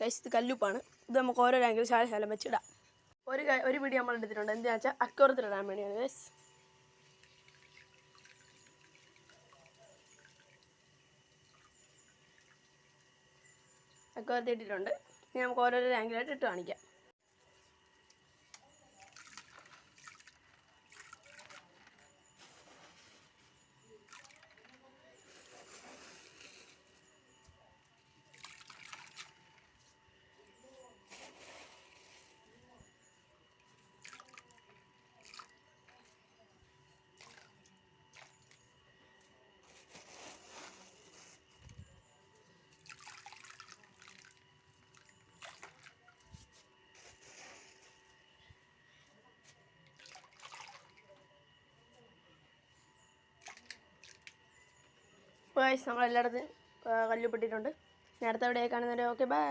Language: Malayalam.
ഗൈസ് ഇത് കല്ലുപ്പാണ്. ഇത് നമുക്ക് ഓരോ ആംഗിൾ ശാലം വെച്ചിടാം. ഒരു വീഡിയോ നമ്മൾ എടുത്തിട്ടുണ്ട്. എന്താണെന്ന് വെച്ചാൽ അക്വറത്തിലിടാൻ വേണ്ടിയാണ് ഗൈസ്. അക്വറത്തിൽ ഇട്ടിട്ടുണ്ട്. ഇനി നമുക്ക് ഓരോരോ ആംഗിളായിട്ട് ഇട്ട് കാണിക്കാം. അപ്പോൾ നമ്മളെല്ലായിടത്തും കല്ലുപ്പിട്ടിട്ടുണ്ട്. നേരത്തെ എവിടെയൊക്കെ കാണുന്നവരെ ഓക്കെ ബൈ.